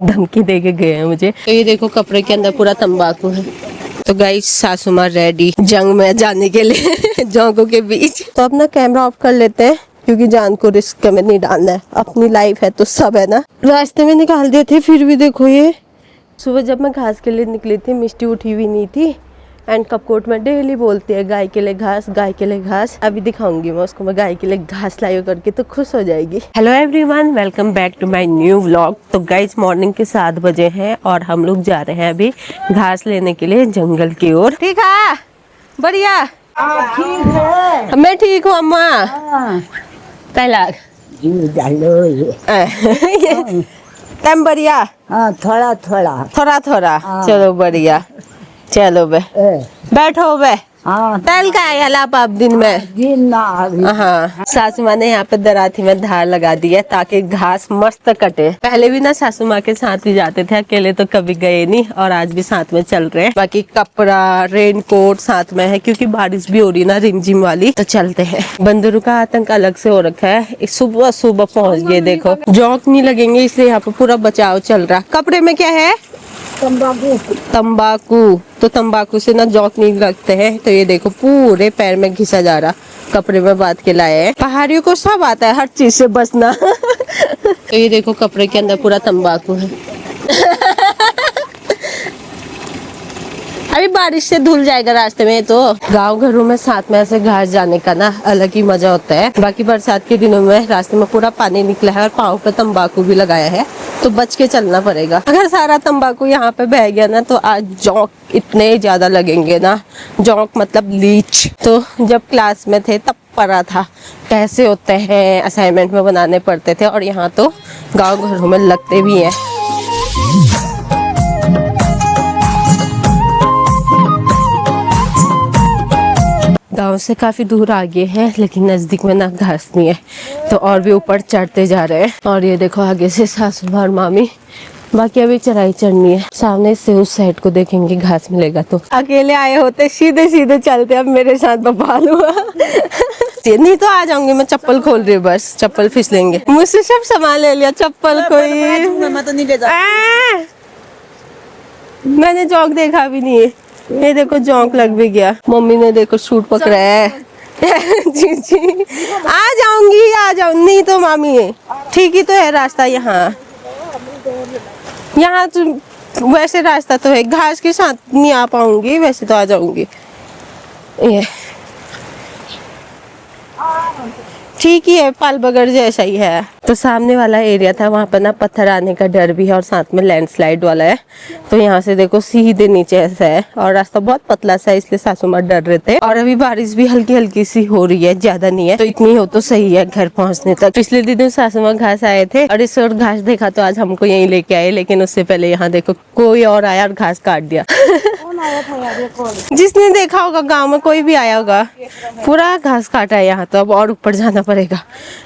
धमकी दे के गए हैं मुझे। तो ये देखो कपड़े के अंदर पूरा तंबाकू है। तो गाइस सासू माँ रेडी जंग में जाने के लिए जोंकों के बीच। तो अपना कैमरा ऑफ कर लेते हैं क्योंकि जान को रिस्क में नहीं डालना है। अपनी लाइफ है तो सब है ना। रास्ते में निकाल दिए थे फिर भी देखो ये। सुबह जब मैं घास के लिए निकली थी मिष्टी उठी हुई नहीं थी। एंड कपकोट में डेली बोलती है गाय के लिए घास, गाय के लिए घास। अभी दिखाऊंगी मैं उसको, मैं गाय के लिए घास लाई करके तो खुश हो जाएगी। Hello everyone, welcome back to my new vlog. तो गाइस मॉर्निंग के 7 बजे हैं और हम लोग जा रहे हैं अभी घास लेने के लिए जंगल की ओर। ठीक है, बढ़िया। ठीक है, मैं ठीक हूँ अम्मा। पहला तम बढ़िया। थोड़ा थोड़ा थोड़ा थोड़ा चलो बढ़िया। चलो बे बैठो बे। तल का है आप दिन में। हाँ, सासू माँ ने यहाँ पे दराती में धार लगा दी है ताकि घास मस्त कटे। पहले भी ना सासू माँ के साथ ही जाते थे, अकेले तो कभी गए नहीं और आज भी साथ में चल रहे हैं। बाकी कपड़ा रेन कोट साथ में है क्योंकि बारिश भी हो रही ना रिमझिम वाली। तो चलते हैं। बंदरों का आतंक अलग से हो रखा है। सुबह सुबह पहुँच गए। देखो जौक नहीं लगेंगे इसलिए यहाँ पे पूरा बचाव चल रहा। कपड़े में क्या है? तंबाकू। तो तंबाकू से ना जौक नहीं लगते हैं। तो ये देखो पूरे पैर में घिसा जा रहा। कपड़े में बांध के लाए हैं। पहाड़ियों को सब आता है हर चीज से बचना। तो ये देखो कपड़े के अंदर पूरा तंबाकू है। अभी बारिश से धुल जाएगा रास्ते में। तो गांव घरों में साथ में ऐसे घास जाने का ना अलग ही मजा होता है। बाकी बरसात के दिनों में रास्ते में पूरा पानी निकला है और पाँव पे तंबाकू भी लगाया है तो बच के चलना पड़ेगा। अगर सारा तंबाकू यहाँ पे बह गया ना तो आज जौक इतने ज्यादा लगेंगे ना। जौक मतलब लीच। तो जब क्लास में थे तब पढ़ा था कैसे होते हैं, असाइनमेंट में बनाने पड़ते थे और यहाँ तो गाँव घरों में लगते भी हैं। गांव से काफी दूर आ गए हैं लेकिन नजदीक में ना घास नहीं है तो और भी ऊपर चढ़ते जा रहे हैं। और ये देखो आगे से सासू माँ और मामी। बाकी अभी चढ़ाई चढ़नी है। सामने से उस साइड को देखेंगे घास मिलेगा तो। अकेले आए होते सीधे सीधे चलते, अब मेरे साथ बवाल हुआ। नहीं तो आ जाऊंगी मैं। चप्पल खोल रही हूँ बस, चप्पल फिसलेंगे। मुझसे सब सामान ले लिया, चप्पल कोई। मैं तो नहीं ले जा। मैंने जौक देखा भी नहीं है। ये देखो जौक लग भी गया। मम्मी ने देखो सूट पकड़ा है। जी जी आ जाऊंगी, आ जाऊंगी। नहीं तो मामी है ठीक ही तो है रास्ता। यहाँ यहाँ तो वैसे रास्ता तो है, घास के साथ नहीं आ पाऊंगी, वैसे तो आ जाऊंगी। ये ठीक ही है, पाल बगड़ जैसा ही है। तो सामने वाला एरिया था, वहाँ पर ना पत्थर आने का डर भी है और साथ में लैंडस्लाइड वाला है। तो यहाँ से देखो सीधे नीचे ऐसा है और रास्ता बहुत पतला सा है इसलिए सासू माँ डर रहे थे। और अभी बारिश भी हल्की हल्की सी हो रही है, ज्यादा नहीं है तो इतनी हो तो सही है घर पहुँचने तक। पिछले दिनों सासू माँ घास आए थे और इस और घास देखा तो आज हमको यहीं लेके आए, लेकिन उससे पहले यहाँ देखो कोई और आया और घास काट दिया। जिसने देखा होगा गांव में कोई भी आया होगा, पूरा घास काटा है यहाँ। तो अब और ऊपर जाना पड़ेगा।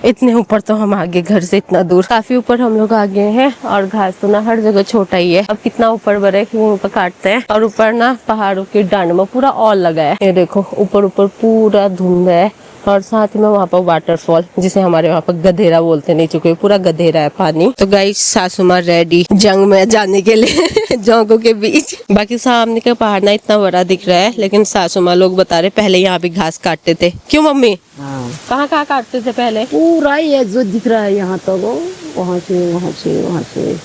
इतने ऊपर तो हम आगे घर से इतना दूर, काफी ऊपर हम लोग आ गए हैं। और घास तो ना हर जगह छोटा ही है। अब कितना ऊपर बढ़े कि वहीं पर काटते हैं। और ऊपर ना पहाड़ों की डांड में पूरा ऑल लगा है। ये देखो ऊपर ऊपर पूरा धुंध है और साथ में वहाँ पर वाटरफॉल, जिसे हमारे वहाँ पर गधेरा बोलते, नहीं चुके पूरा गधेरा है पानी। तो गाइस सासू माँ रेडी जंग में जाने के लिए जोंकों के बीच। बाकी सामने का पहाड़ ना इतना बड़ा दिख रहा है लेकिन सासू माँ लोग बता रहे पहले यहाँ भी घास काटते थे। क्यों मम्मी? कहाँ कहाँ काटते थे पहले? पूरा ये जो दिख रहा है यहाँ तक, वहाँ से वहाँ से वहाँ से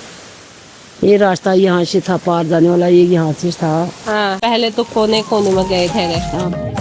ये रास्ता यहाँ से था पार जाने वाला, ये यहाँ से था। हाँ पहले तो कोने कोने में गए थे।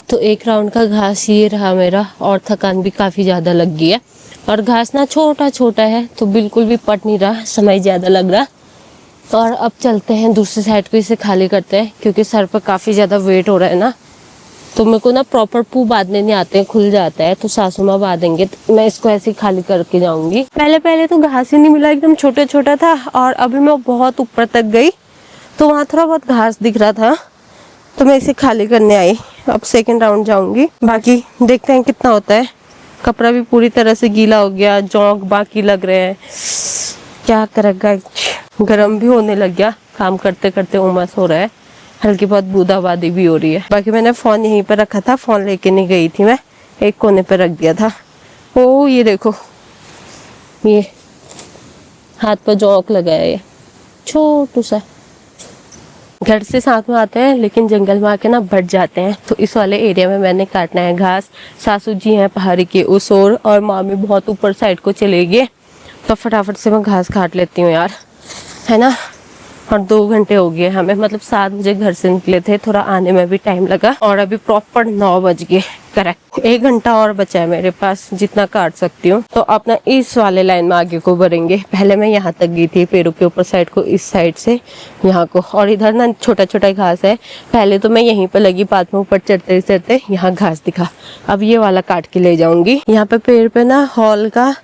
तो एक राउंड का घास ये रहा मेरा और थकान भी काफी ज्यादा लग गई है। और घास ना छोटा छोटा है तो बिल्कुल भी पट नहीं रहा, समय ज्यादा लग रहा। और अब चलते हैं दूसरी साइड को, इसे खाली करते हैं क्योंकि सर पर काफी ज्यादा वेट हो रहा है ना। तो मेरे को ना प्रॉपर पू बांधने नहीं आते, खुल जाता है। तो सासू माँ बांधेंगे तो मैं इसको ऐसे खाली करके जाऊंगी। पहले पहले तो घास ही नहीं मिला, एकदम छोटा छोटा था। और अभी मैं बहुत ऊपर तक गई तो वहाँ थोड़ा बहुत घास दिख रहा था तो मैं इसे खाली करने आई। अब सेकंड राउंड जाऊंगी, बाकी देखते हैं कितना होता है। कपड़ा भी पूरी तरह से गीला हो गया, जोंक बाकी लग रहे हैं, क्या करेगा। गर्म भी होने लग गया, काम करते करते उमस हो रहा है, हल्की बहुत बूंदाबांदी भी हो रही है। बाकी मैंने फोन यहीं पर रखा था, फोन लेके नहीं गई थी मैं, एक कोने पे रख दिया था। ओ ये देखो, ये हाथ पर जोंक लगा है, ये छोटू सा। घर से साथ में आते हैं लेकिन जंगल में आके ना बढ़ जाते हैं। तो इस वाले एरिया में मैंने काटना है घास। सासू जी हैं पहाड़ी के उस ओर और मामी बहुत ऊपर साइड को चले गए, तो फटाफट से मैं घास काट लेती हूँ यार, है ना। और 2 घंटे हो गए हमें, मतलब 7 बजे घर से निकले थे, थोड़ा आने में भी टाइम लगा और अभी प्रॉपर 9 बज गए करेक्ट। 1 घंटा और बचा है मेरे पास, जितना काट सकती हूँ। तो अपना इस वाले लाइन में आगे को बढ़ेंगे। पहले मैं यहाँ तक गई थी, पेड़ों के ऊपर साइड को, इस साइड से यहाँ को, और इधर ना छोटा छोटा घास है। पहले तो मैं यहीं पर लगी, बाद में ऊपर चढ़ते चढ़ते यहाँ घास दिखा। अब ये वाला काट के ले जाऊंगी। यहाँ पे पेड़ पे ना हॉल का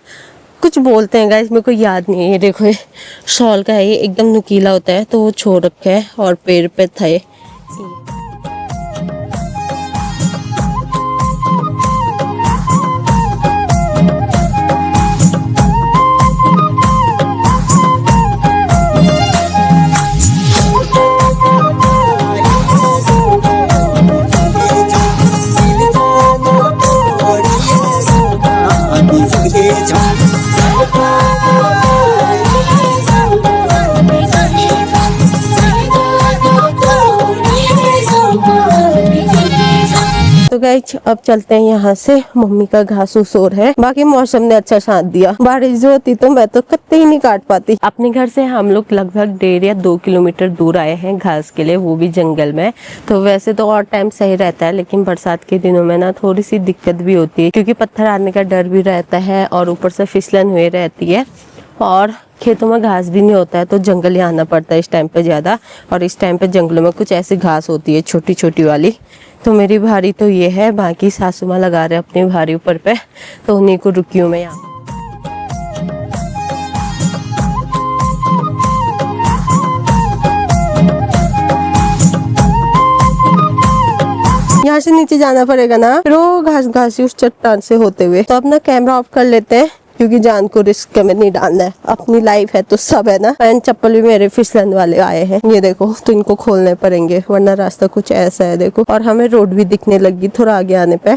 कुछ बोलते हैं गाइस, मेरे को याद नहीं है। ये देखो, ये शॉल का है, ये एकदम नुकीला होता है, तो वो छोड़ रखा है और पेड़ पे था ये। तो गाइस अब चलते हैं यहाँ से, मम्मी का घास उस ओर है। बाकी मौसम ने अच्छा साथ दिया, बारिश जो होती तो मैं तो कत्ते ही नहीं काट पाती। अपने घर से हम लोग लगभग 1.5 या 2 किलोमीटर दूर आए हैं घास के लिए, वो भी जंगल में। तो वैसे तो और टाइम सही रहता है, लेकिन बरसात के दिनों में ना थोड़ी सी दिक्कत भी होती है, क्योंकि पत्थर आने का डर भी रहता है और ऊपर से फिसलन हुई रहती है और खेतों में घास भी नहीं होता है, तो जंगल ही आना पड़ता है इस टाइम पे ज्यादा। और इस टाइम पे जंगलों में कुछ ऐसी घास होती है छोटी छोटी वाली। तो मेरी भारी तो ये है, बाकी सासू माँ लगा रहे अपनी भारी ऊपर पे, तो उन्हीं को रुकी हूँ मैं यहाँ। यहाँ से नीचे जाना पड़ेगा ना, फिर वो घासी उस चट्टान से होते हुए। तो अपना कैमरा ऑफ कर लेते हैं, क्योंकि जान को रिस्क में नहीं डालना है, अपनी लाइफ है तो सब है ना। एंड चप्पल भी मेरे फिसलन वाले आए हैं, ये देखो, तो इनको खोलने पड़ेंगे, वरना रास्ता कुछ ऐसा है देखो। और हमें रोड भी दिखने लगी थोड़ा आगे आने पे।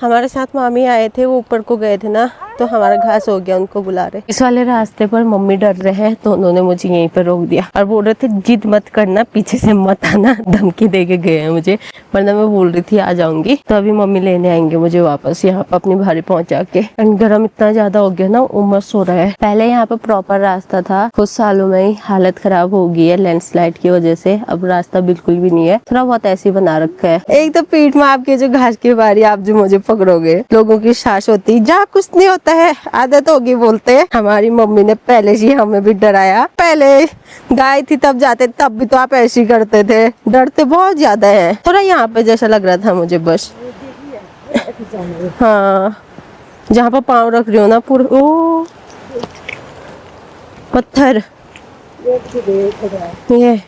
हमारे साथ मामी आए थे, वो ऊपर को गए थे ना, तो हमारा घास हो गया, उनको बुला रहे। इस वाले रास्ते पर मम्मी डर रहे हैं, तो उन्होंने मुझे यहीं पर रोक दिया और बोल रहे थे जिद मत करना, पीछे से मत आना, धमकी दे के गए हैं मुझे, वरना मैं बोल रही थी आ जाऊंगी। तो अभी मम्मी लेने आएंगे मुझे वापस यहाँ पर अपनी भारी पहुंचा के। गर्म इतना ज्यादा हो गया ना, उमस हो रहा है। पहले यहाँ पे प्रॉपर रास्ता था, कुछ सालों में ही हालत खराब हो गई है लैंडस्लाइड की वजह से, अब रास्ता बिल्कुल भी नहीं है, थोड़ा बहुत ऐसे ही बना रखा है। एक तो पीठ में आपके जो घास की बारी, आप जो मुझे पकड़ोगे, लोगों की सांस होती जा, कुछ नहीं होता है, आदत होगी बोलते हैं। हमारी मम्मी ने पहले से हमें भी डराया, पहले गाय थी तब जाते, तब भी तो आप ऐसे ही करते थे, डरते बहुत ज्यादा है। थोड़ा यहाँ पे जैसा लग रहा था मुझे बस, हाँ जहाँ पर पाँव रख रही हो ना, पूरा ओ पत्थर, ये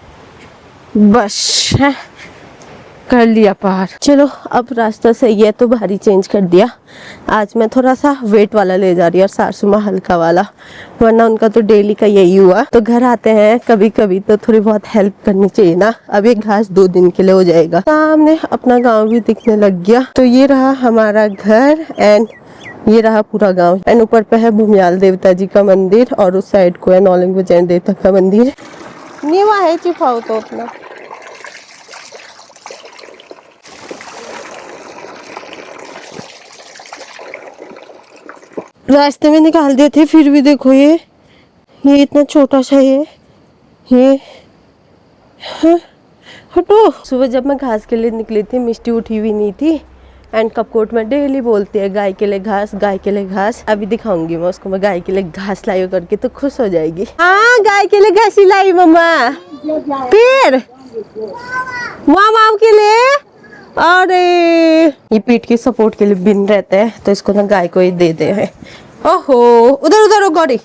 बस है, कर लिया पार। चलो अब रास्ता सही है तो भारी चेंज कर दिया। आज मैं थोड़ा सा वेट वाला ले जा रही हूँ और सासू माँ हल्का वाला, वरना उनका तो डेली का यही हुआ। तो घर आते हैं कभी कभी तो थोड़ी बहुत हेल्प करनी चाहिए ना। अब ये घास 2 दिन के लिए हो जाएगा। सामने अपना गाँव भी दिखने लग गया। तो ये रहा हमारा घर एंड ये रहा पूरा गांव। एंड ऊपर पे है भूमियाल देवता जी का मंदिर और उस साइड को है नौलिंग बजैन देवता का मंदिर। नीवा है चिफाओ तो अपना। रास्ते में निकाल दिए थे, फिर भी देखो ये इतना छोटा सा ये हाँ, हटो। सुबह जब मैं घास के लिए निकली थी, मिष्टी उठी हुई नहीं थी एंड कपकोट में डेली बोलती है गाय के लिए घास, गाय के लिए घास। अभी दिखाऊंगी मैं उसको, मैं गाय के लिए घास लाई करके, तो खुश हो जाएगी। हाँ गाय के लिए घास ही लाई मम्मा, फिर मामा के लिए। अरे ये पीठ की सपोर्ट के लिए बिन रहते हैं, तो इसको ना गाय को ही दे दे है। ओहो उधर उधर गौरी।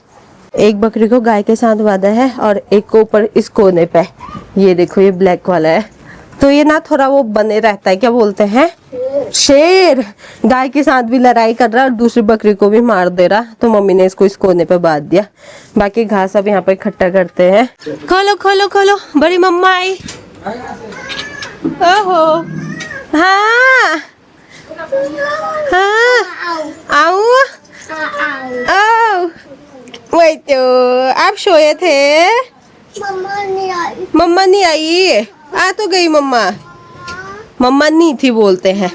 एक बकरी को गाय के साथ बांधा है और एक को ऊपर इस कोने पे, ये देखो ये ब्लैक वाला है, तो ये ना थोड़ा वो बने रहता है, क्या बोलते हैं, शेर। गाय के साथ भी लड़ाई कर रहा है और दूसरी बकरी को भी मार दे रहा। तो मम्मी ने इसको इस कोने पे बांध दिया। बाकी घास अब यहाँ पे इकट्ठा करते हैं। खोलो खोलो खोलो, बड़ी मम्मा आई। ओहो, हाँ हाँ, आओ आओ। वही तो, आप सोए थे? मम्मा नहीं आई। आ तो गई मम्मा। मम्मा नहीं थी बोलते हैं।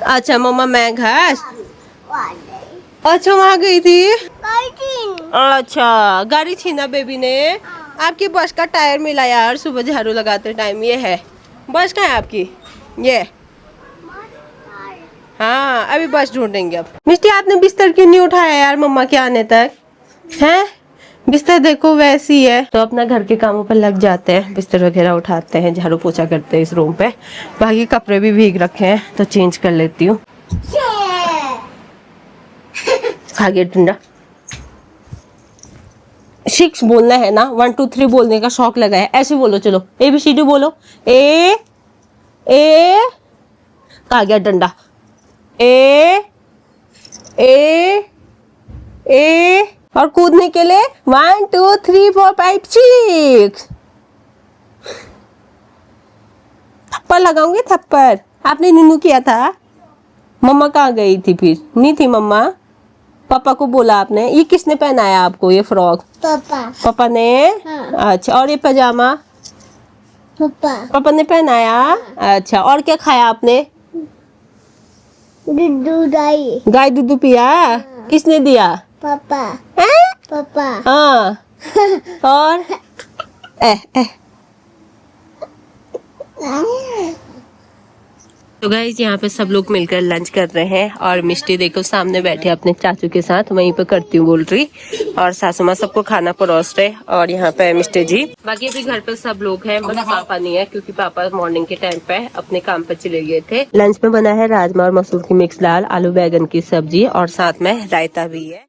अच्छा मम्मा मैं घास। अच्छा वहाँ गई थी। अच्छा गाड़ी छीना बेबी ने। आपकी बस का टायर मिला यार सुबह झाड़ू लगाते टाइम। ये है बस का है आपकी ये। हाँ अभी बस ढूंढेंगे अब। मिस्टी आपने बिस्तर क्यों नहीं उठाया यार मम्मा के आने तक? हैं बिस्तर देखो वैसी है। तो अपना घर के कामों पर लग जाते हैं, बिस्तर वगैरह उठाते हैं, झाड़ू पोछा करते हैं इस रूम पे। बाकी कपड़े भी भीग रखे हैं तो चेंज कर लेती हूँ। खा गया ठंडा। 6 बोलना है ना, 1 2 3 बोलने का शौक लगा है। ऐसे बोलो, चलो ABCD बोलो। ए खा गया डंडा। ए और कूदने के लिए 1 2 3 4 5 6। थप्पड़ लगाऊंगी थप्पड़। आपने नीनू किया था। मम्मा कहाँ गई थी फिर? नहीं थी मम्मा। पापा को बोला आपने। ये किसने पहनाया आपको ये फ्रॉक? पापा ने। हाँ। अच्छा और ये पजामा? पापा ने पहनाया। अच्छा और क्या खाया आपने? गाय दूध पिया। हाँ। किसने दिया? पापा। हाँ और तो गाइस यहाँ पे सब लोग मिलकर लंच कर रहे हैं और मिष्टी देखो सामने बैठे अपने चाचू के साथ, वहीं पे करती हूँ बोल रही। और सासू माँ सबको खाना परोस रहे और यहाँ पे मिष्टी जी। बाकी अभी घर पे सब लोग हैं, बस पापा नहीं है क्योंकि पापा मॉर्निंग के टाइम पे अपने काम पर चले गए थे। लंच में बना है राजमा और मसूर की मिक्स दाल, आलू बैगन की सब्जी और साथ में रायता भी है।